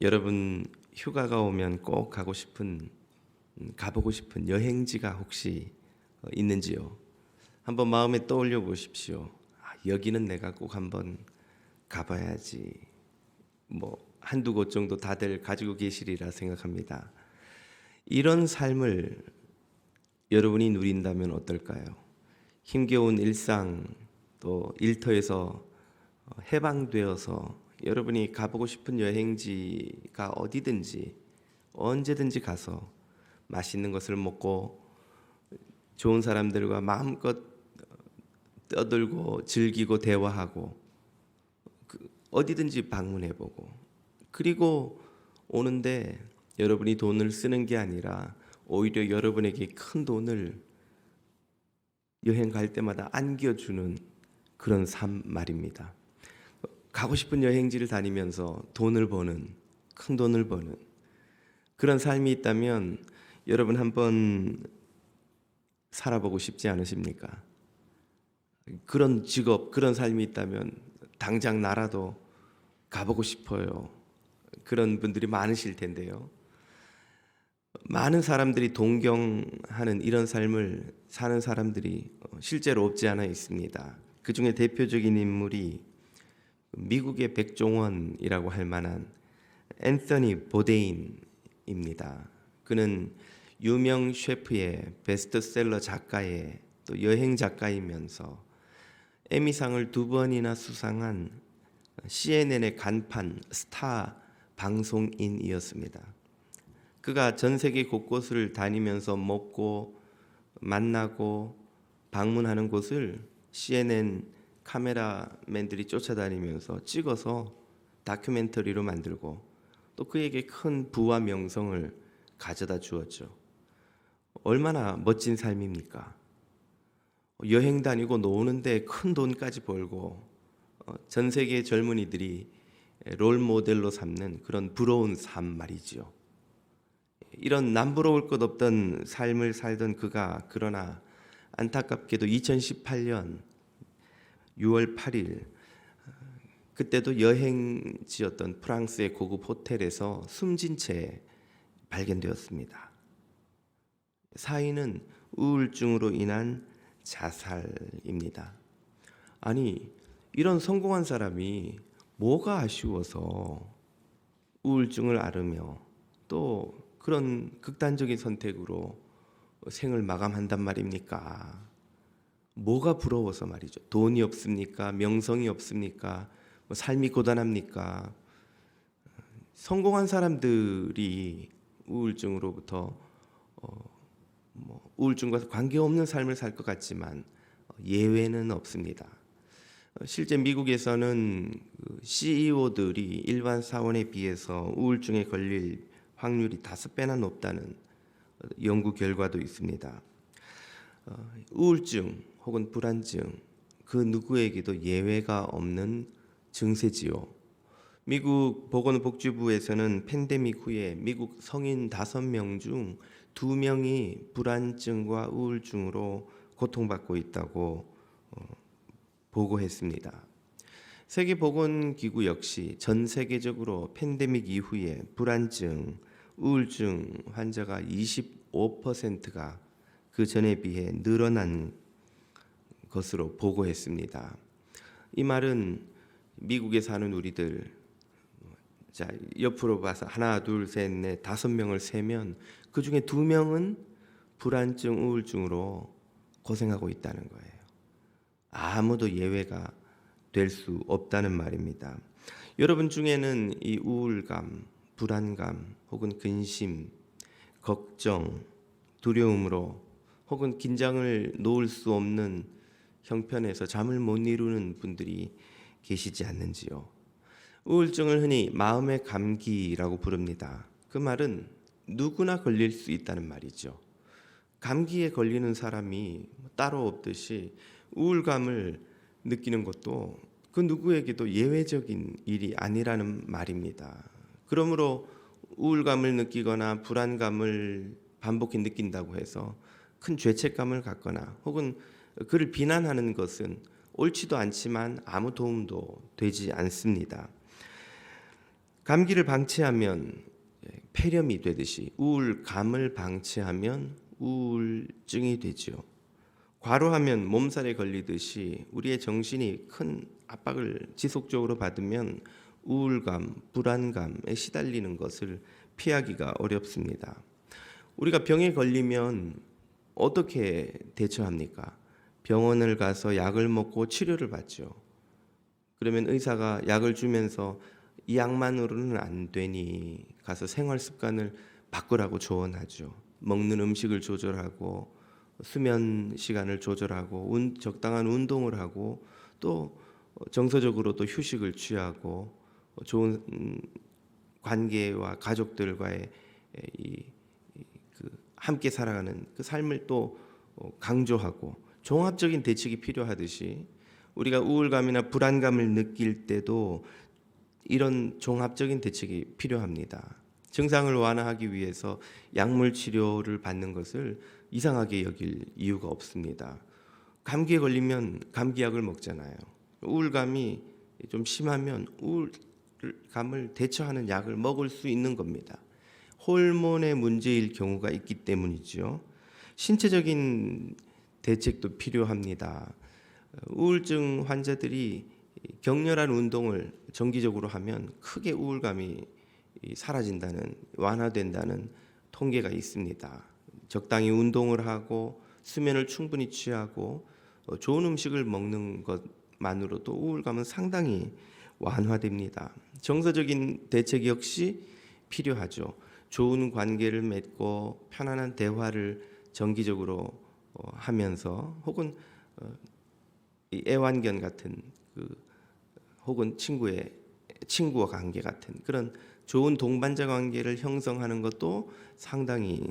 여러분 휴가가 오면 꼭 가보고 싶은 여행지가 혹시 있는지요? 한번 마음에 떠올려 보십시오. 여기는 내가 꼭 한번 가봐야지. 한두 곳 정도 다들 가지고 계시리라 생각합니다. 이런 삶을 여러분이 누린다면 어떨까요? 힘겨운 일상 또 일터에서 해방되어서 여러분이 가보고 싶은 여행지가 어디든지 언제든지 가서 맛있는 것을 먹고 좋은 사람들과 마음껏 떠들고 즐기고 대화하고 어디든지 방문해보고, 그리고 오는데 여러분이 돈을 쓰는 게 아니라 오히려 여러분에게 큰 돈을 여행 갈 때마다 안겨주는 그런 삶 말입니다. 가고 싶은 여행지를 다니면서 큰 돈을 버는 그런 삶이 있다면 여러분 한번 살아보고 싶지 않으십니까? 그런 직업, 그런 삶이 있다면 당장 나라도 가보고 싶어요. 그런 분들이 많으실 텐데요. 많은 사람들이 동경하는 이런 삶을 사는 사람들이 실제로 없지 않아 있습니다. 그 중에 대표적인 인물이 미국의 백종원이라고 할 만한 앤서니 보데인입니다. 그는 유명 셰프의 베스트셀러 작가의 또 여행 작가이면서 에미상을 2번이나 수상한 CNN의 간판 스타 방송인이었습니다. 그가 전 세계 곳곳을 다니면서 먹고 만나고 방문하는 곳을 CNN 카메라맨들이 쫓아다니면서 찍어서 다큐멘터리로 만들고 또 그에게 큰 부와 명성을 가져다 주었죠. 얼마나 멋진 삶입니까? 여행 다니고 노는데 큰 돈까지 벌고 전 세계 젊은이들이 롤 모델로 삼는 그런 부러운 삶 말이죠. 이런 남부러울 것 없던 삶을 살던 그가 그러나 안타깝게도 2018년 6월 8일 그때도 여행지였던 프랑스의 고급 호텔에서 숨진 채 발견되었습니다. 사인은 우울증으로 인한 자살입니다. 아니, 이런 성공한 사람이 뭐가 아쉬워서 우울증을 앓으며 또 그런 극단적인 선택으로 생을 마감한단 말입니까? 뭐가 부러워서 말이죠. 돈이 없습니까? 명성이 없습니까? 삶이 고단합니까? 성공한 사람들이 우울증으로부터 우울증과 관계없는 삶을 살 것 같지만 예외는 없습니다. 실제 미국에서는 CEO들이 일반 사원에 비해서 우울증에 걸릴 확률이 5배나 높다는 연구 결과도 있습니다. 우울증 혹은 불안증 그 누구에게도 예외가 없는 증세지요. 미국 보건복지부에서는 팬데믹 후에 미국 성인 5명 중 2명이 불안증과 우울증으로 고통받고 있다고 보고했습니다. 세계보건기구 역시 전 세계적으로 팬데믹 이후에 불안증, 우울증 환자가 25%가 그 전에 비해 늘어난 것으로 보고했습니다. 이 말은 미국에 사는 우리들, 자, 옆으로 봐서 하나, 둘, 셋, 넷, 5명을 세면 그 중에 2명은 불안증, 우울증으로 고생하고 있다는 거예요. 아무도 예외가 될 수 없다는 말입니다. 여러분 중에는 이 우울감, 불안감, 혹은 근심, 걱정, 두려움으로 혹은 긴장을 놓을 수 없는 형편에서 잠을 못 이루는 분들이 계시지 않는지요? 우울증을 흔히 마음의 감기라고 부릅니다. 그 말은 누구나 걸릴 수 있다는 말이죠. 감기에 걸리는 사람이 따로 없듯이 우울감을 느끼는 것도 그 누구에게도 예외적인 일이 아니라는 말입니다. 그러므로 우울감을 느끼거나 불안감을 반복해 느낀다고 해서 큰 죄책감을 갖거나 혹은 그를 비난하는 것은 옳지도 않지만 아무 도움도 되지 않습니다. 감기를 방치하면 폐렴이 되듯이 우울감을 방치하면 우울증이 되지요. 과로하면 몸살에 걸리듯이 우리의 정신이 큰 압박을 지속적으로 받으면 우울감, 불안감에 시달리는 것을 피하기가 어렵습니다. 우리가 병에 걸리면 어떻게 대처합니까? 병원을 가서 약을 먹고 치료를 받죠. 그러면 의사가 약을 주면서 이 약만으로는 안 되니 가서 생활 습관을 바꾸라고 조언하죠. 먹는 음식을 조절하고 수면 시간을 조절하고 적당한 운동을 하고 또 정서적으로 또 휴식을 취하고 좋은 관계와 가족들과의 그 함께 살아가는 그 삶을 또 강조하고 종합적인 대책이 필요하듯이 우리가 우울감이나 불안감을 느낄 때도 이런 종합적인 대책이 필요합니다. 증상을 완화하기 위해서 약물 치료를 받는 것을 이상하게 여길 이유가 없습니다. 감기에 걸리면 감기약을 먹잖아요. 우울감이 좀 심하면 우울감을 대처하는 약을 먹을 수 있는 겁니다. 호르몬의 문제일 경우가 있기 때문이죠. 신체적인 대책도 필요합니다. 우울증 환자들이 격렬한 운동을 정기적으로 하면 크게 우울감이 사라진다는, 완화된다는 통계가 있습니다. 적당히 운동을 하고 수면을 충분히 취하고 좋은 음식을 먹는 것만으로도 우울감은 상당히 완화됩니다. 정서적인 대책 역시 필요하죠. 좋은 관계를 맺고 편안한 대화를 정기적으로 하면서 혹은 이 애완견 같은 혹은 친구와 관계 같은 그런 좋은 동반자 관계를 형성하는 것도 상당히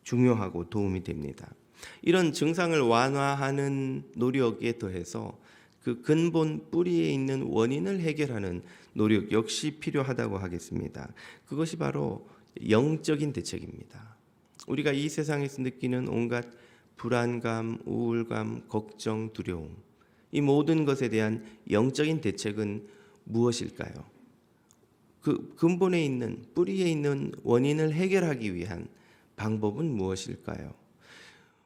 중요하고 도움이 됩니다. 이런 증상을 완화하는 노력에 더해서 그 근본 뿌리에 있는 원인을 해결하는 노력 역시 필요하다고 하겠습니다. 그것이 바로 영적인 대책입니다. 우리가 이 세상에서 느끼는 온갖 불안감, 우울감, 걱정, 두려움, 이 모든 것에 대한 영적인 대책은 무엇일까요? 그 근본에 있는, 뿌리에 있는 원인을 해결하기 위한 방법은 무엇일까요?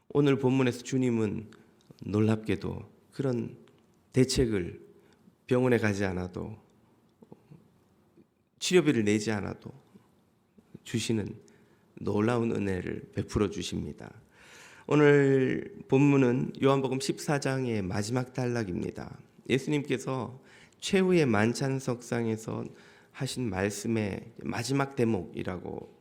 오늘 본문에서 주님은 놀랍게도 그런 대책을 병원에 가지 않아도, 치료비를 내지 않아도 주시는 놀라운 은혜를 베풀어 주십니다. 오늘 본문은 요한복음 14장의 마지막 단락입니다. 예수님께서 최후의 만찬석상에서 하신 말씀의 마지막 대목이라고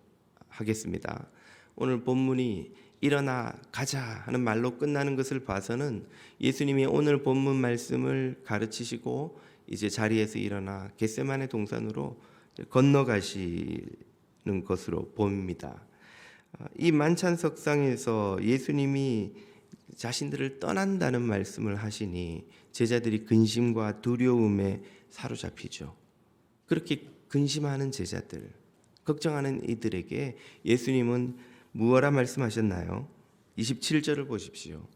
하겠습니다. 오늘 본문이 일어나 가자 하는 말로 끝나는 것을 봐서는 예수님이 오늘 본문 말씀을 가르치시고 이제 자리에서 일어나 겟세마네 동산으로 건너가시는 것으로 보입니다. 이 만찬석상에서 예수님이 자신들을 떠난다는 말씀을 하시니 제자들이 근심과 두려움에 사로잡히죠. 그렇게 근심하는 제자들, 걱정하는 이들에게 예수님은 무엇라 말씀하셨나요? 27절을 보십시오.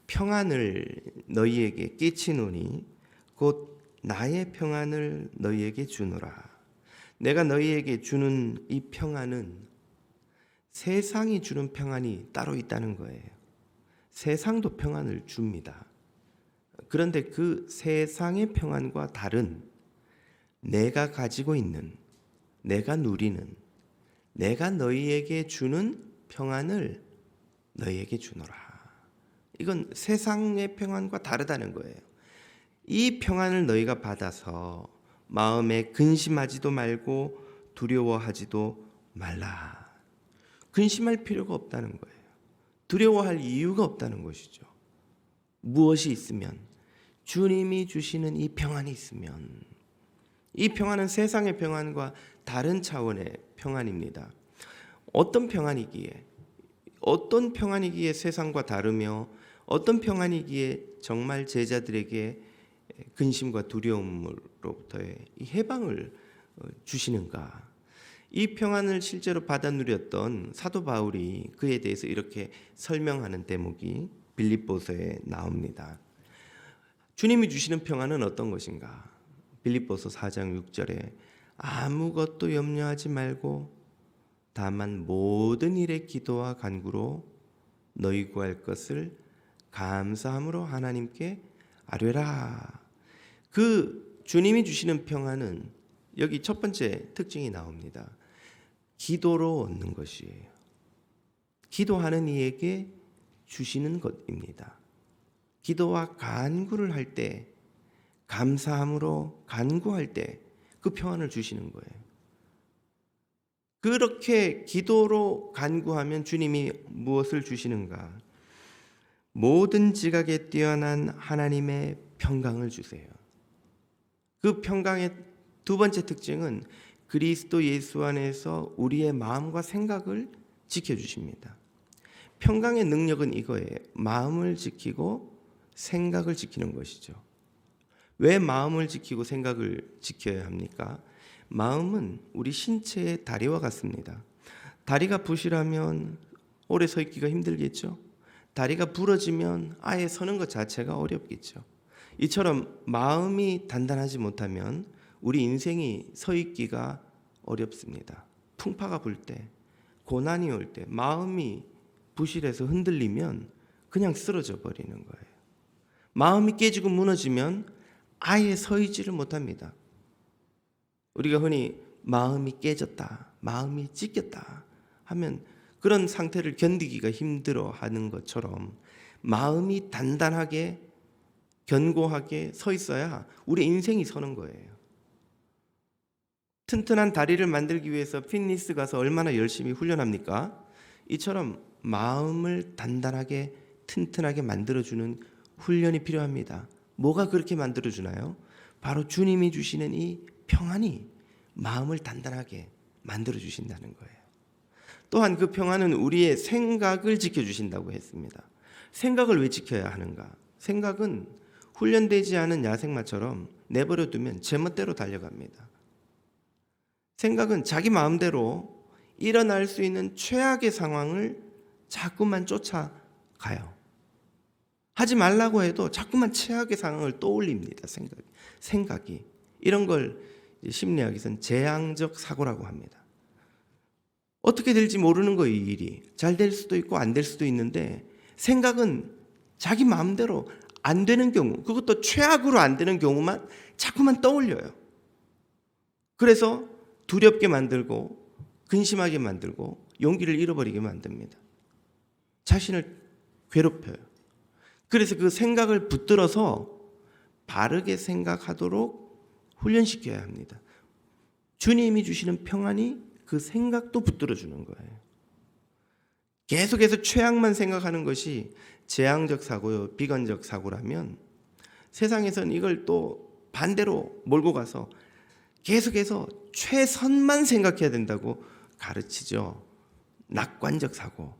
평안을 너희에게 끼치노니 곧 나의 평안을 너희에게 주노라. 내가 너희에게 주는 이 평안은 세상이 주는 평안이 따로 있다는 거예요. 세상도 평안을 줍니다. 그런데 그 세상의 평안과 다른 내가 가지고 있는, 내가 누리는, 내가 너희에게 주는 평안을 너희에게 주노라. 이건 세상의 평안과 다르다는 거예요. 이 평안을 너희가 받아서 마음에 근심하지도 말고 두려워하지도 말라. 근심할 필요가 없다는 거예요. 두려워할 이유가 없다는 것이죠. 무엇이 있으면, 주님이 주시는 이 평안이 있으면, 이 평안은 세상의 평안과 다른 차원의 평안입니다. 어떤 평안이기에 세상과 다르며 어떤 평안이기에 정말 제자들에게 근심과 두려움으로부터의 이 해방을 주시는가? 이 평안을 실제로 받아 누렸던 사도 바울이 그에 대해서 이렇게 설명하는 대목이 빌립보서에 나옵니다. 주님이 주시는 평안은 어떤 것인가? 빌립보서 4장 6절에 아무것도 염려하지 말고 다만 모든 일에 기도와 간구로 너희 구할 것을 감사함으로 하나님께 아뢰라. 그 주님이 주시는 평안은 여기 첫 번째 특징이 나옵니다. 기도로 얻는 것이에요. 기도하는 이에게 주시는 것입니다. 기도와 간구를 할 때, 감사함으로 간구할 때 그 평안을 주시는 거예요. 그렇게 기도로 간구하면 주님이 무엇을 주시는가? 모든 지각에 뛰어난 하나님의 평강을 주세요. 그 평강의 두 번째 특징은 그리스도 예수 안에서 우리의 마음과 생각을 지켜주십니다. 평강의 능력은 이거예요. 마음을 지키고 생각을 지키는 것이죠. 왜 마음을 지키고 생각을 지켜야 합니까? 마음은 우리 신체의 다리와 같습니다. 다리가 부실하면 오래 서 있기가 힘들겠죠. 다리가 부러지면 아예 서는 것 자체가 어렵겠죠. 이처럼 마음이 단단하지 못하면 우리 인생이 서 있기가 어렵습니다. 풍파가 불 때, 고난이 올 때 마음이 부실해서 흔들리면 그냥 쓰러져 버리는 거예요. 마음이 깨지고 무너지면 아예 서 있지를 못합니다. 우리가 흔히 마음이 깨졌다, 마음이 찢겼다 하면 그런 상태를 견디기가 힘들어하는 것처럼 마음이 단단하게 견고하게 서 있어야 우리 인생이 서는 거예요. 튼튼한 다리를 만들기 위해서 피트니스 가서 얼마나 열심히 훈련합니까? 이처럼 마음을 단단하게 튼튼하게 만들어주는 훈련이 필요합니다. 뭐가 그렇게 만들어주나요? 바로 주님이 주시는 이 평안이 마음을 단단하게 만들어주신다는 거예요. 또한 그 평안은 우리의 생각을 지켜주신다고 했습니다. 생각을 왜 지켜야 하는가? 생각은 훈련되지 않은 야생마처럼 내버려두면 제멋대로 달려갑니다. 생각은 자기 마음대로 일어날 수 있는 최악의 상황을 자꾸만 쫓아가요. 하지 말라고 해도 자꾸만 최악의 상황을 떠올립니다. 생각이. 이런 걸 심리학에서는 재앙적 사고라고 합니다. 어떻게 될지 모르는 거예요, 이 일이. 잘 될 수도 있고 안 될 수도 있는데 생각은 자기 마음대로 안 되는 경우, 그것도 최악으로 안 되는 경우만 자꾸만 떠올려요. 그래서 두렵게 만들고 근심하게 만들고 용기를 잃어버리게 만듭니다. 자신을 괴롭혀요. 그래서 그 생각을 붙들어서 바르게 생각하도록 훈련시켜야 합니다. 주님이 주시는 평안이 그 생각도 붙들어주는 거예요. 계속해서 최악만 생각하는 것이 재앙적 사고요, 비관적 사고라면 세상에서는 이걸 또 반대로 몰고 가서 계속해서 최선만 생각해야 된다고 가르치죠. 낙관적 사고,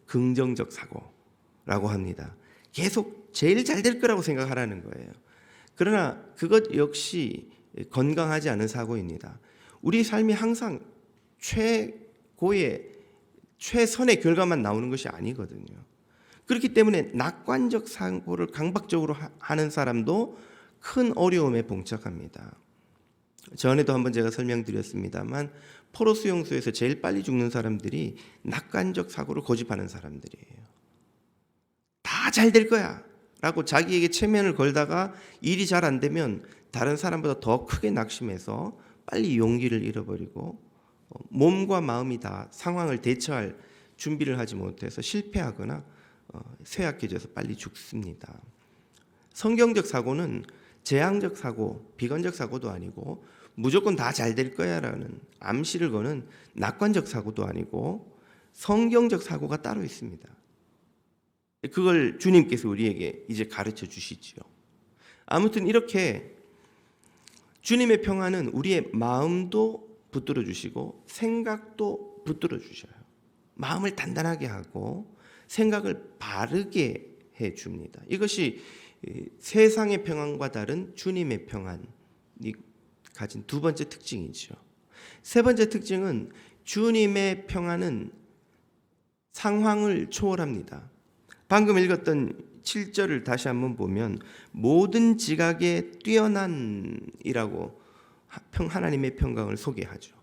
긍정적 사고라고 합니다. 계속 제일 잘 될 거라고 생각하라는 거예요. 그러나 그것 역시 건강하지 않은 사고입니다. 우리 삶이 항상 최고의 최선의 결과만 나오는 것이 아니거든요. 그렇기 때문에 낙관적 사고를 강박적으로 하는 사람도 큰 어려움에 봉착합니다. 전에도 한번 제가 설명드렸습니다만 포로 수용소에서 제일 빨리 죽는 사람들이 낙관적 사고를 고집하는 사람들이에요. 다 잘 될 거야 라고 자기에게 체면을 걸다가 일이 잘 안 되면 다른 사람보다 더 크게 낙심해서 빨리 용기를 잃어버리고 몸과 마음이 다 상황을 대처할 준비를 하지 못해서 실패하거나 쇠약해져서 빨리 죽습니다. 성경적 사고는 재앙적 사고, 비관적 사고도 아니고 무조건 다 잘 될 거야 라는 암시를 거는 낙관적 사고도 아니고 성경적 사고가 따로 있습니다. 그걸 주님께서 우리에게 이제 가르쳐 주시지요. 아무튼 이렇게 주님의 평안은 우리의 마음도 붙들어 주시고 생각도 붙들어 주셔요. 마음을 단단하게 하고 생각을 바르게 해 줍니다. 이것이 세상의 평안과 다른 주님의 평안이 가진 두 번째 특징이죠. 세 번째 특징은 주님의 평안은 상황을 초월합니다. 방금 읽었던 7절을 다시 한번 보면 모든 지각에 뛰어난이라고 하나님의 평강을 소개하죠.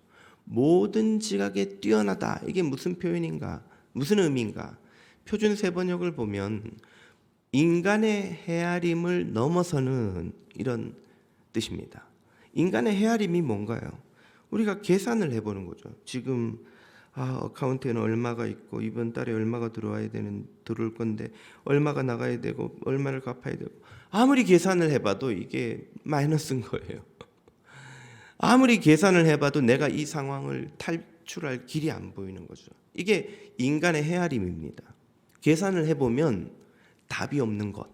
모든 지각에 뛰어나다. 이게 무슨 표현인가? 무슨 의미인가? 표준 세번역을 보면 인간의 헤아림을 넘어서는 이런 뜻입니다. 인간의 헤아림이 뭔가요? 우리가 계산을 해보는 거죠. 지금 어카운트에는 얼마가 있고 이번 달에 얼마가 들어올 건데 얼마가 나가야 되고 얼마를 갚아야 되고, 아무리 계산을 해봐도 이게 마이너스인 거예요. 아무리 계산을 해봐도 내가 이 상황을 탈출할 길이 안 보이는 거죠. 이게 인간의 헤아림입니다. 계산을 해보면 답이 없는 것.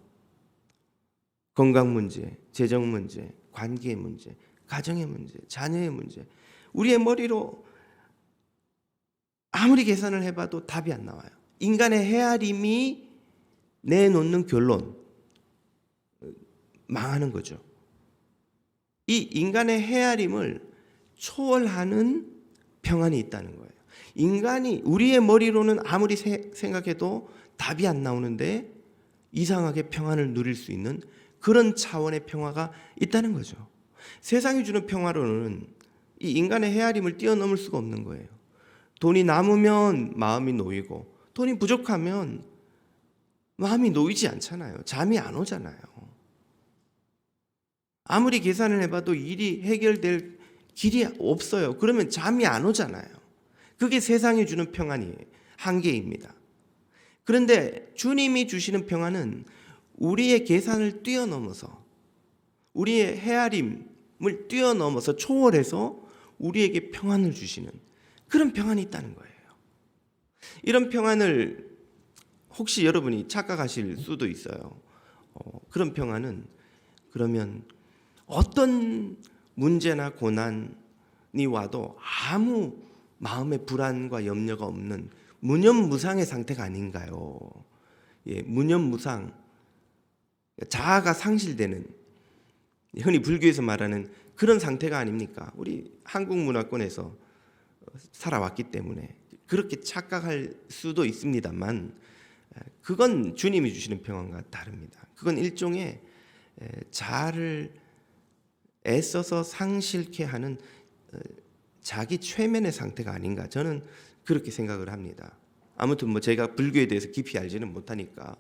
건강 문제, 재정 문제, 관계의 문제, 가정의 문제, 자녀의 문제. 우리의 머리로 아무리 계산을 해봐도 답이 안 나와요. 인간의 헤아림이 내놓는 결론, 망하는 거죠. 이 인간의 헤아림을 초월하는 평안이 있다는 거예요. 인간이 우리의 머리로는 아무리 생각해도 답이 안 나오는데 이상하게 평안을 누릴 수 있는 그런 차원의 평화가 있다는 거죠. 세상이 주는 평화로는 이 인간의 헤아림을 뛰어넘을 수가 없는 거예요. 돈이 남으면 마음이 놓이고 돈이 부족하면 마음이 놓이지 않잖아요. 잠이 안 오잖아요. 아무리 계산을 해봐도 일이 해결될 길이 없어요. 그러면 잠이 안 오잖아요. 그게 세상이 주는 평안이에요. 한계입니다. 그런데 주님이 주시는 평안은 우리의 계산을 뛰어넘어서, 우리의 헤아림을 뛰어넘어서 초월해서 우리에게 평안을 주시는 그런 평안이 있다는 거예요. 이런 평안을 혹시 여러분이 착각하실 수도 있어요. 그런 평안은 그러면 어떤 문제나 고난이 와도 아무 마음의 불안과 염려가 없는 무념무상의 상태가 아닌가요? 무념무상, 자아가 상실되는, 흔히 불교에서 말하는 그런 상태가 아닙니까? 우리 한국 문화권에서 살아왔기 때문에 그렇게 착각할 수도 있습니다만, 그건 주님이 주시는 평안과 다릅니다. 그건 일종의 자아를 애써서 상실케 하는 자기 최면의 상태가 아닌가, 저는 그렇게 생각을 합니다. 아무튼 제가 불교에 대해서 깊이 알지는 못하니까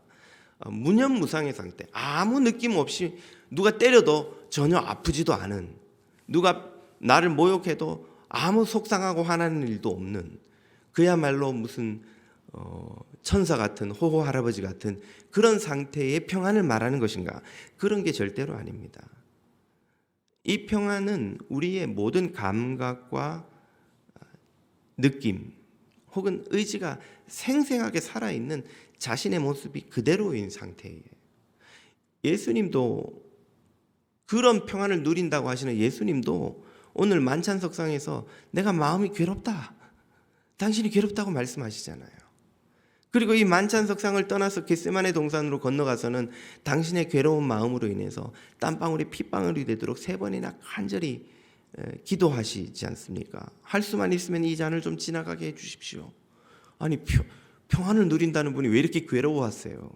무념무상의 상태, 아무 느낌 없이 누가 때려도 전혀 아프지도 않은, 누가 나를 모욕해도 아무 속상하고 화나는 일도 없는, 그야말로 무슨 천사 같은, 호호 할아버지 같은 그런 상태의 평안을 말하는 것인가? 그런 게 절대로 아닙니다. 이 평안은 우리의 모든 감각과 느낌 혹은 의지가 생생하게 살아있는 자신의 모습이 그대로인 상태예요. 예수님도 그런 평안을 누린다고 하시는 예수님도 오늘 만찬석상에서 내가 마음이 괴롭다, 당신이 괴롭다고 말씀하시잖아요. 그리고 이 만찬석상을 떠나서 겟세마네 동산으로 건너가서는 당신의 괴로운 마음으로 인해서 땀방울이 핏방울이 되도록 3번이나 간절히 기도하시지 않습니까? 할 수만 있으면 이 잔을 좀 지나가게 해주십시오. 아니, 평안을 누린다는 분이 왜 이렇게 괴로워하세요?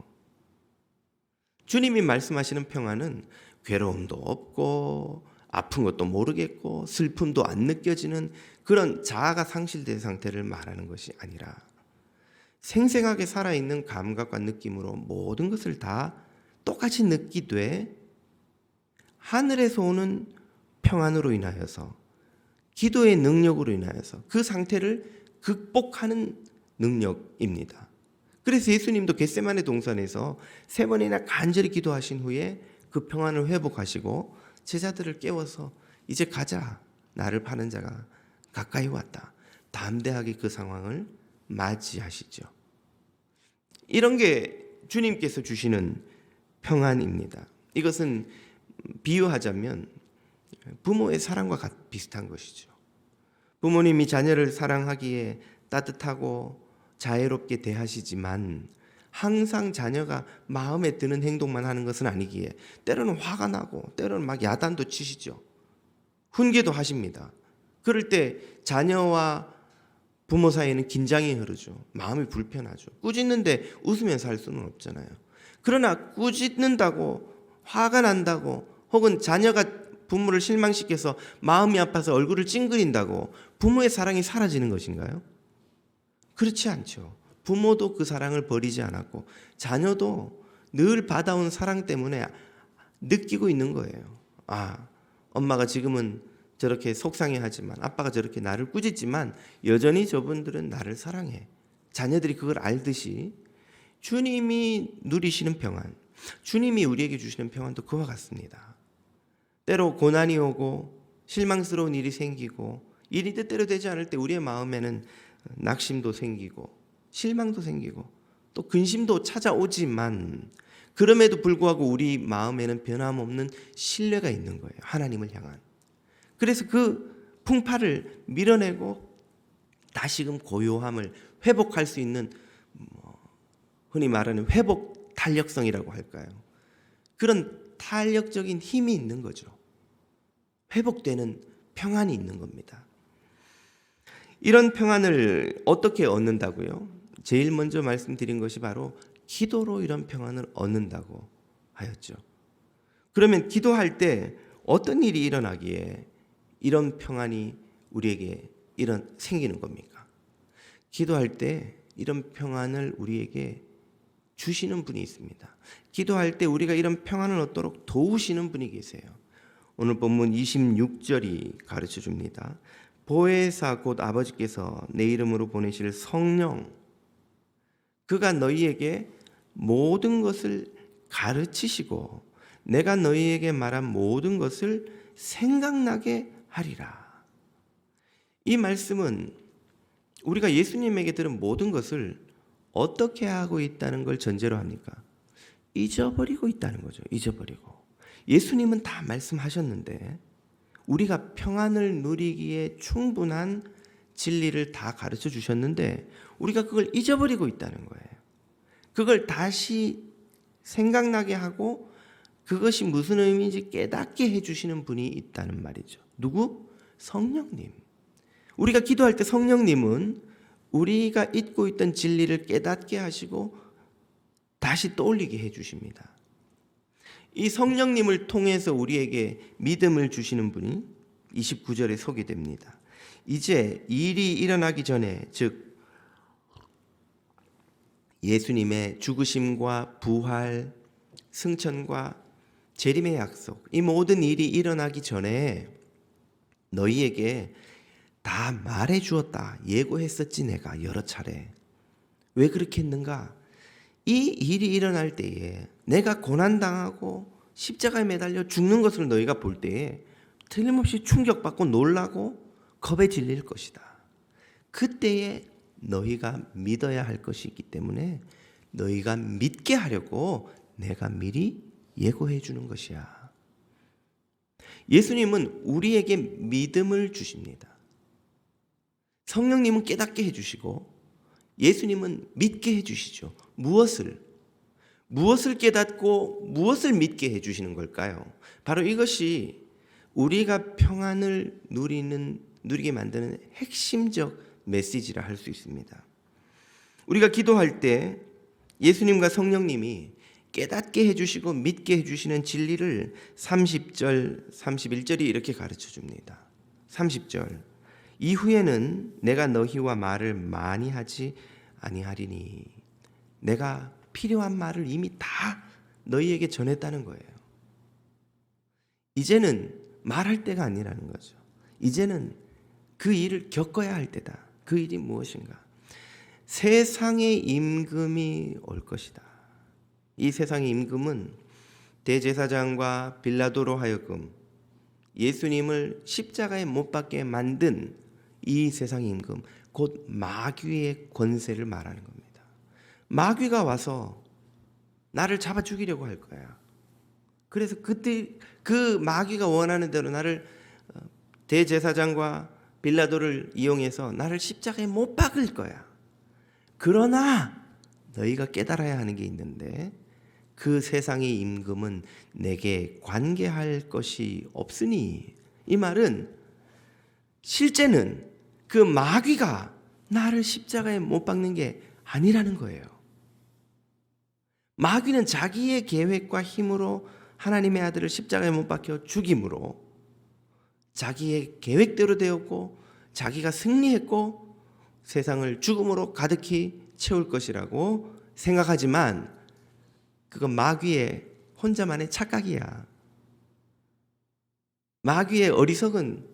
주님이 말씀하시는 평안은 괴로움도 없고 아픈 것도 모르겠고 슬픔도 안 느껴지는 그런 자아가 상실된 상태를 말하는 것이 아니라, 생생하게 살아있는 감각과 느낌으로 모든 것을 다 똑같이 느끼되 하늘에서 오는 평안으로 인하여서, 기도의 능력으로 인하여서 그 상태를 극복하는 능력입니다. 그래서 예수님도 겟세마네 동산에서 3번이나 간절히 기도하신 후에 그 평안을 회복하시고 제자들을 깨워서 이제 가자, 나를 파는 자가 가까이 왔다, 담대하게 그 상황을 맞이하시죠. 이런 게 주님께서 주시는 평안입니다. 이것은 비유하자면 부모의 사랑과 비슷한 것이죠. 부모님이 자녀를 사랑하기에 따뜻하고 자애롭게 대하시지만 항상 자녀가 마음에 드는 행동만 하는 것은 아니기에 때로는 화가 나고 때로는 막 야단도 치시죠. 훈계도 하십니다. 그럴 때 자녀와 부모 사이에는 긴장이 흐르죠. 마음이 불편하죠. 꾸짖는데 웃으면서 할 수는 없잖아요. 그러나 꾸짖는다고, 화가 난다고, 혹은 자녀가 부모를 실망시켜서 마음이 아파서 얼굴을 찡그린다고 부모의 사랑이 사라지는 것인가요? 그렇지 않죠. 부모도 그 사랑을 버리지 않았고 자녀도 늘 받아온 사랑 때문에 느끼고 있는 거예요. 아, 엄마가 지금은 저렇게 속상해하지만, 아빠가 저렇게 나를 꾸짖지만 여전히 저분들은 나를 사랑해. 자녀들이 그걸 알듯이 주님이 누리시는 평안, 주님이 우리에게 주시는 평안도 그와 같습니다. 때로 고난이 오고 실망스러운 일이 생기고 일이 뜻대로 되지 않을 때 우리의 마음에는 낙심도 생기고 실망도 생기고 또 근심도 찾아오지만, 그럼에도 불구하고 우리 마음에는 변함없는 신뢰가 있는 거예요. 하나님을 향한. 그래서 그 풍파를 밀어내고 다시금 고요함을 회복할 수 있는, 흔히 말하는 회복 탄력성이라고 할까요? 그런 탄력적인 힘이 있는 거죠. 회복되는 평안이 있는 겁니다. 이런 평안을 어떻게 얻는다고요? 제일 먼저 말씀드린 것이 바로 기도로 이런 평안을 얻는다고 하였죠. 그러면 기도할 때 어떤 일이 일어나기에 이런 평안이 우리에게 생기는 겁니까? 기도할 때 이런 평안을 우리에게 주시는 분이 있습니다. 기도할 때 우리가 이런 평안을 얻도록 도우시는 분이 계세요. 오늘 본문 26절이 가르쳐 줍니다. 보혜사 곧 아버지께서 내 이름으로 보내실 성령, 그가 너희에게 모든 것을 가르치시고 내가 너희에게 말한 모든 것을 생각나게 하리라. 이 말씀은 우리가 예수님에게 들은 모든 것을 어떻게 하고 있다는 걸 전제로 합니까? 잊어버리고 있다는 거죠. 잊어버리고. 예수님은 다 말씀하셨는데 우리가 평안을 누리기에 충분한 진리를 다 가르쳐 주셨는데 우리가 그걸 잊어버리고 있다는 거예요. 그걸 다시 생각나게 하고 그것이 무슨 의미인지 깨닫게 해주시는 분이 있다는 말이죠. 누구? 성령님. 우리가 기도할 때 성령님은 우리가 잊고 있던 진리를 깨닫게 하시고 다시 떠올리게 해주십니다. 이 성령님을 통해서 우리에게 믿음을 주시는 분이 29절에 소개됩니다. 이제 일이 일어나기 전에, 즉 예수님의 죽으심과 부활, 승천과 재림의 약속, 이 모든 일이 일어나기 전에 너희에게 다 말해 주었다. 예고했었지 내가 여러 차례. 왜 그렇게 했는가? 이 일이 일어날 때에 내가 고난당하고 십자가에 매달려 죽는 것을 너희가 볼 때에 틀림없이 충격받고 놀라고 겁에 질릴 것이다. 그때에 너희가 믿어야 할 것이 있기 때문에 너희가 믿게 하려고 내가 미리 예고해 주는 것이야. 예수님은 우리에게 믿음을 주십니다. 성령님은 깨닫게 해주시고 예수님은 믿게 해주시죠. 무엇을 깨닫고 무엇을 믿게 해주시는 걸까요? 바로 이것이 우리가 평안을 누리게 만드는 핵심적 메시지라 할 수 있습니다. 우리가 기도할 때 예수님과 성령님이 깨닫게 해주시고 믿게 해주시는 진리를 30절, 31절이 이렇게 가르쳐 줍니다. 30절, 이후에는 내가 너희와 말을 많이 하지 아니하리니. 내가 필요한 말을 이미 다 너희에게 전했다는 거예요. 이제는 말할 때가 아니라는 거죠. 이제는 그 일을 겪어야 할 때다. 그 일이 무엇인가? 세상의 임금이 올 것이다. 이 세상의 임금은 대제사장과 빌라도로 하여금 예수님을 십자가에 못 박게 만든 이 세상의 임금, 곧 마귀의 권세를 말하는 겁니다. 마귀가 와서 나를 잡아 죽이려고 할 거야. 그래서 그때 그 마귀가 원하는 대로 나를 대제사장과 빌라도를 이용해서 나를 십자가에 못 박을 거야. 그러나 너희가 깨달아야 하는 게 있는데 그 세상의 임금은 내게 관계할 것이 없으니. 이 말은 실제는 그 마귀가 나를 십자가에 못 박는 게 아니라는 거예요. 마귀는 자기의 계획과 힘으로 하나님의 아들을 십자가에 못 박혀 죽임으로 자기의 계획대로 되었고 자기가 승리했고 세상을 죽음으로 가득히 채울 것이라고 생각하지만 그건 마귀의 혼자만의 착각이야. 마귀의 어리석은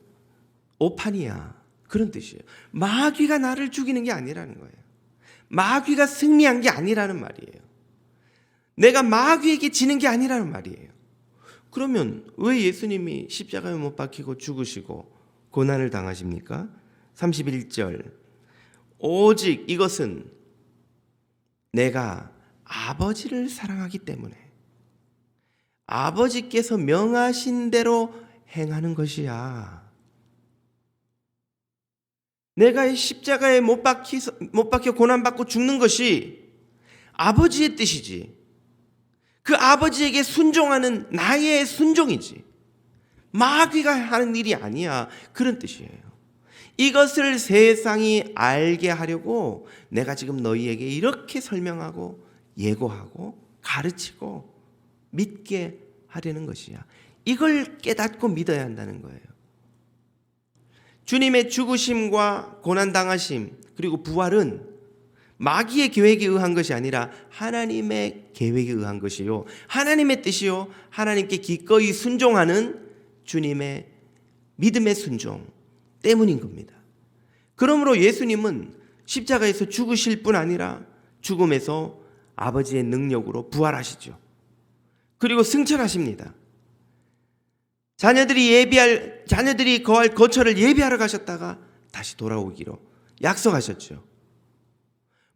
오판이야. 그런 뜻이에요. 마귀가 나를 죽이는 게 아니라는 거예요. 마귀가 승리한 게 아니라는 말이에요. 내가 마귀에게 지는 게 아니라는 말이에요. 그러면 왜 예수님이 십자가에 못 박히고 죽으시고 고난을 당하십니까? 31절 오직 이것은 내가 아버지를 사랑하기 때문에 아버지께서 명하신 대로 행하는 것이야. 내가 십자가에 못 박혀 고난받고 죽는 것이 아버지의 뜻이지. 그 아버지에게 순종하는 나의 순종이지. 마귀가 하는 일이 아니야. 그런 뜻이에요. 이것을 세상이 알게 하려고 내가 지금 너희에게 이렇게 설명하고 예고하고 가르치고 믿게 하려는 것이야. 이걸 깨닫고 믿어야 한다는 거예요. 주님의 죽으심과 고난당하심 그리고 부활은 마귀의 계획에 의한 것이 아니라 하나님의 계획에 의한 것이요, 하나님의 뜻이요, 하나님께 기꺼이 순종하는 주님의 믿음의 순종 때문인 겁니다. 그러므로 예수님은 십자가에서 죽으실 뿐 아니라 죽음에서 아버지의 능력으로 부활하시죠. 그리고 승천하십니다. 자녀들이 거할 거처를 예비하러 가셨다가 다시 돌아오기로 약속하셨죠.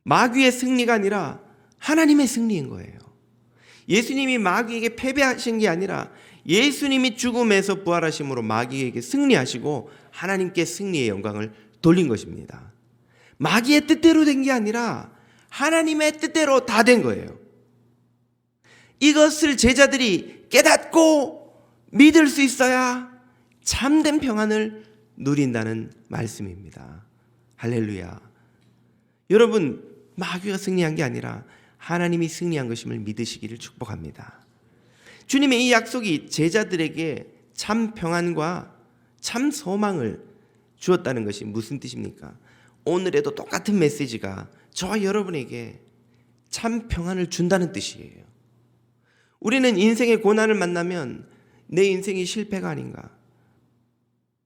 마귀의 승리가 아니라 하나님의 승리인 거예요. 예수님이 마귀에게 패배하신 게 아니라 예수님이 죽음에서 부활하심으로 마귀에게 승리하시고 하나님께 승리의 영광을 돌린 것입니다. 마귀의 뜻대로 된 게 아니라 하나님의 뜻대로 다 된 거예요. 이것을 제자들이 깨닫고 믿을 수 있어야 참된 평안을 누린다는 말씀입니다. 할렐루야. 여러분, 마귀가 승리한 게 아니라 하나님이 승리한 것임을 믿으시기를 축복합니다. 주님의 이 약속이 제자들에게 참 평안과 참 소망을 주었다는 것이 무슨 뜻입니까? 오늘에도 똑같은 메시지가 저와 여러분에게 참 평안을 준다는 뜻이에요. 우리는 인생의 고난을 만나면 내 인생이 실패가 아닌가,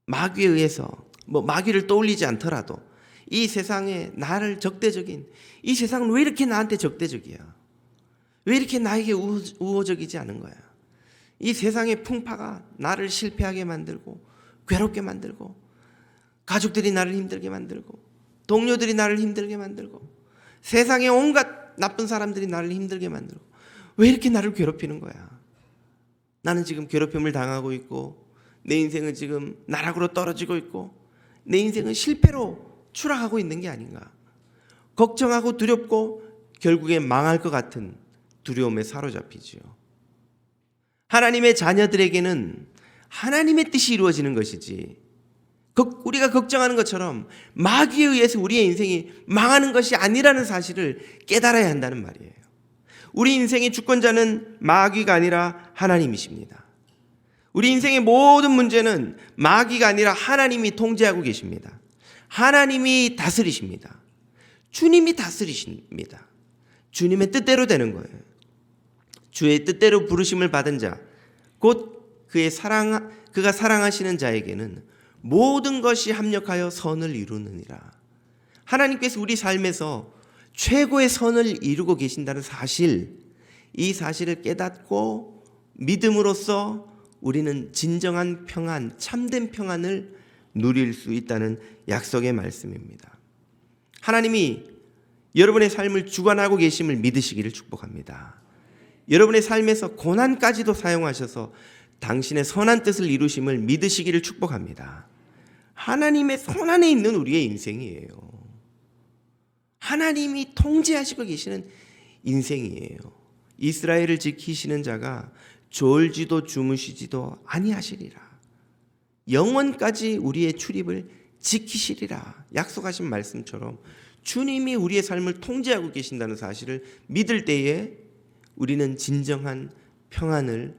마귀에 의해서 마귀를 떠올리지 않더라도 이 세상에 나를 적대적인, 이 세상은 왜 이렇게 나한테 적대적이야? 왜 이렇게 나에게 우호적이지 않은 거야? 이 세상의 풍파가 나를 실패하게 만들고 괴롭게 만들고 가족들이 나를 힘들게 만들고 동료들이 나를 힘들게 만들고 세상의 온갖 나쁜 사람들이 나를 힘들게 만들고 왜 이렇게 나를 괴롭히는 거야? 나는 지금 괴롭힘을 당하고 있고 내 인생은 지금 나락으로 떨어지고 있고 내 인생은 실패로 추락하고 있는 게 아닌가? 걱정하고 두렵고 결국에 망할 것 같은 두려움에 사로잡히지요. 하나님의 자녀들에게는 하나님의 뜻이 이루어지는 것이지 우리가 걱정하는 것처럼 마귀에 의해서 우리의 인생이 망하는 것이 아니라는 사실을 깨달아야 한다는 말이에요. 우리 인생의 주권자는 마귀가 아니라 하나님이십니다. 우리 인생의 모든 문제는 마귀가 아니라 하나님이 통제하고 계십니다. 하나님이 다스리십니다. 주님이 다스리십니다. 주님의 뜻대로 되는 거예요. 주의 뜻대로 부르심을 받은 자, 곧 그가 사랑하시는 자에게는 모든 것이 합력하여 선을 이루느니라. 하나님께서 우리 삶에서 최고의 선을 이루고 계신다는 사실, 이 사실을 깨닫고 믿음으로써 우리는 진정한 평안, 참된 평안을 누릴 수 있다는 약속의 말씀입니다. 하나님이 여러분의 삶을 주관하고 계심을 믿으시기를 축복합니다. 여러분의 삶에서 고난까지도 사용하셔서 당신의 선한 뜻을 이루심을 믿으시기를 축복합니다. 하나님의 손 안에 있는 우리의 인생이에요. 하나님이 통제하시고 계시는 인생이에요. 이스라엘을 지키시는 자가 졸지도 주무시지도 아니하시리라. 영원까지 우리의 출입을 지키시리라. 약속하신 말씀처럼 주님이 우리의 삶을 통제하고 계신다는 사실을 믿을 때에 우리는 진정한 평안을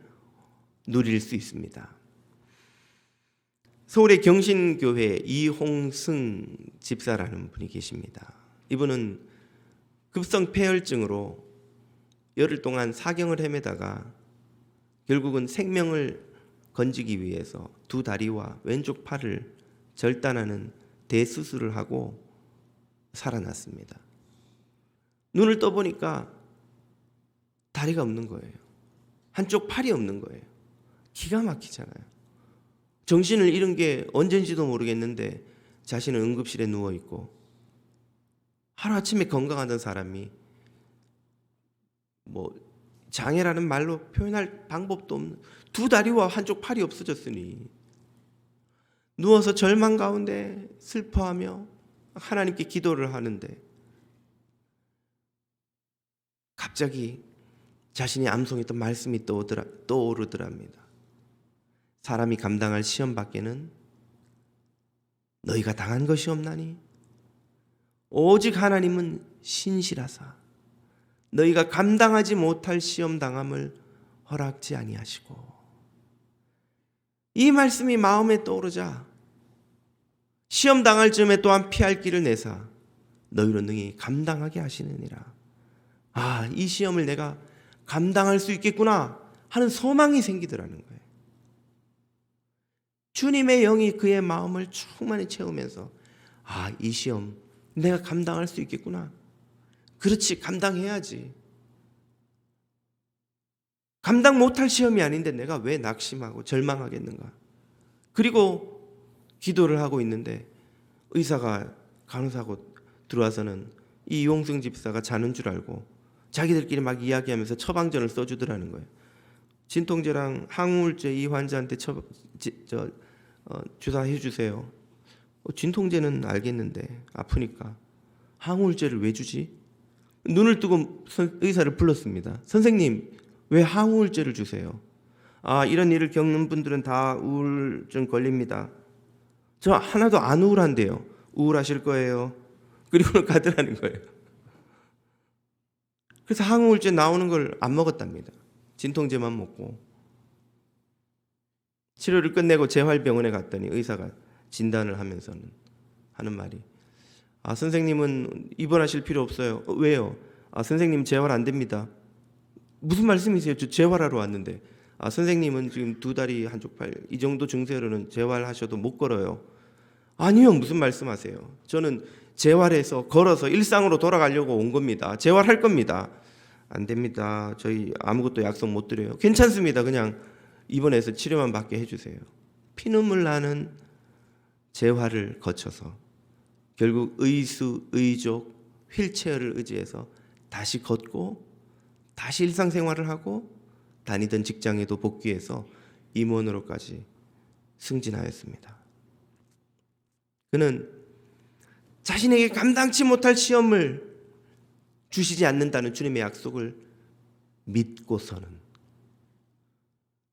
누릴 수 있습니다. 서울의 경신교회 이홍승 집사라는 분이 계십니다. 이분은 급성 폐혈증으로 열흘 동안 사경을 헤매다가 결국은 생명을 건지기 위해서 두 다리와 왼쪽 팔을 절단하는 대수술을 하고 살아났습니다. 눈을 떠보니까 다리가 없는 거예요. 한쪽 팔이 없는 거예요. 기가 막히잖아요. 정신을 잃은 게 언젠지도 모르겠는데 자신은 응급실에 누워있고, 하루아침에 건강하던 사람이 장애라는 말로 표현할 방법도 없는 두 다리와 한쪽 팔이 없어졌으니 누워서 절망 가운데 슬퍼하며 하나님께 기도를 하는데 갑자기 자신이 암송했던 말씀이 떠오르더랍니다. 사람이 감당할 시험 밖에는 너희가 당한 것이 없나니 오직 하나님은 신실하사 너희가 감당하지 못할 시험 당함을 허락지 아니하시고. 이 말씀이 마음에 떠오르자 시험 당할 즈음에 또한 피할 길을 내사 너희로 능히 감당하게 하시느니라. 이 시험을 내가 감당할 수 있겠구나 하는 소망이 생기더라는 거예요. 주님의 영이 그의 마음을 충만히 채우면서 이 시험 내가 감당할 수 있겠구나. 그렇지, 감당해야지. 감당 못할 시험이 아닌데 내가 왜 낙심하고 절망하겠는가. 그리고 기도를 하고 있는데 의사가 간호사고 들어와서는 이 이홍승 집사가 자는 줄 알고 자기들끼리 막 이야기하면서 처방전을 써주더라는 거예요. 진통제랑 항우울제 이 환자한테 주사해 주세요. 진통제는 알겠는데 아프니까 항우울제를 왜 주지? 눈을 뜨고 의사를 불렀습니다. 선생님, 왜 항우울제를 주세요? 이런 일을 겪는 분들은 다 우울증 걸립니다. 저 하나도 안 우울한데요. 우울하실 거예요. 그리고 가더라는 거예요. 그래서 항우울제 나오는 걸 안 먹었답니다. 진통제만 먹고. 치료를 끝내고 재활병원에 갔더니 의사가 진단을 하면서는 하는 말이 선생님은 입원하실 필요 없어요. 왜요? 선생님 재활 안 됩니다. 무슨 말씀이세요? 저 재활하러 왔는데. 선생님은 지금 두 다리 한쪽 팔 이 정도 증세로는 재활하셔도 못 걸어요. 아니요, 무슨 말씀하세요? 저는 재활해서 걸어서 일상으로 돌아가려고 온 겁니다. 재활할 겁니다. 안 됩니다. 저희 아무것도 약속 못 드려요. 괜찮습니다. 그냥 입원해서 치료만 받게 해주세요. 피눈물 나는 재활을 거쳐서 결국 의수, 의족, 휠체어를 의지해서 다시 걷고 다시 일상생활을 하고 다니던 직장에도 복귀해서 임원으로까지 승진하였습니다. 그는 자신에게 감당치 못할 시험을 주시지 않는다는 주님의 약속을 믿고서는,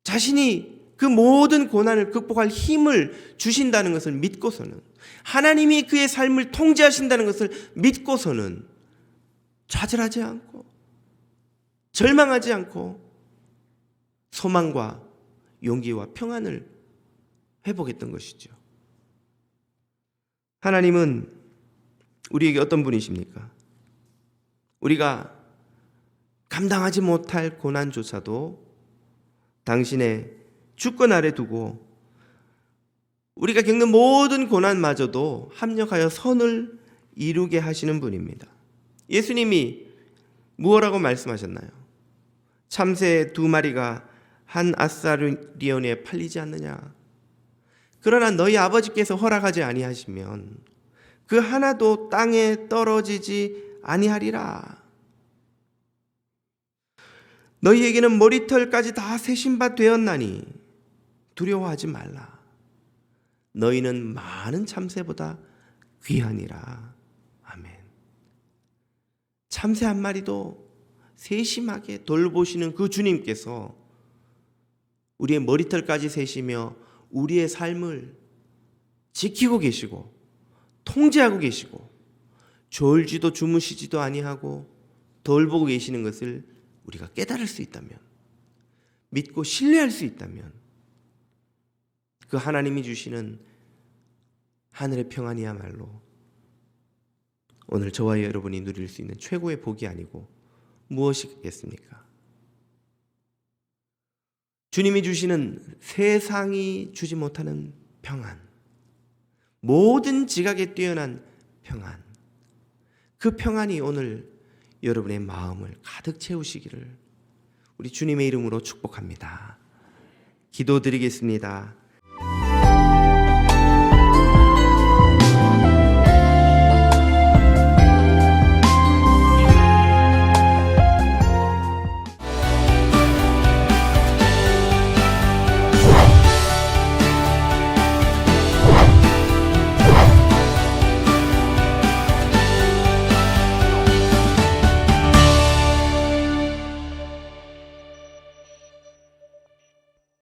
자신이 그 모든 고난을 극복할 힘을 주신다는 것을 믿고서는, 하나님이 그의 삶을 통제하신다는 것을 믿고서는 좌절하지 않고 절망하지 않고 소망과 용기와 평안을 회복했던 것이죠. 하나님은 우리에게 어떤 분이십니까? 우리가 감당하지 못할 고난조차도 당신의 주권 아래 두고 우리가 겪는 모든 고난마저도 합력하여 선을 이루게 하시는 분입니다. 예수님이 무엇라고 말씀하셨나요? 참새 두 마리가 한 아사르리온에 팔리지 않느냐? 그러나 너희 아버지께서 허락하지 아니하시면 그 하나도 땅에 떨어지지 아니하리라. 너희에게는 머리털까지 다 세신 바 되었나니 두려워하지 말라. 너희는 많은 참새보다 귀하니라. 아멘. 참새 한 마리도 세심하게 돌보시는 그 주님께서 우리의 머리털까지 세시며 우리의 삶을 지키고 계시고 통제하고 계시고 졸지도 주무시지도 아니하고 돌보고 계시는 것을 우리가 깨달을 수 있다면, 믿고 신뢰할 수 있다면, 그 하나님이 주시는 하늘의 평안이야말로 오늘 저와 여러분이 누릴 수 있는 최고의 복이 아니고 무엇이겠습니까? 주님이 주시는 세상이 주지 못하는 평안, 모든 지각에 뛰어난 평안, 그 평안이 오늘 여러분의 마음을 가득 채우시기를 우리 주님의 이름으로 축복합니다. 기도드리겠습니다.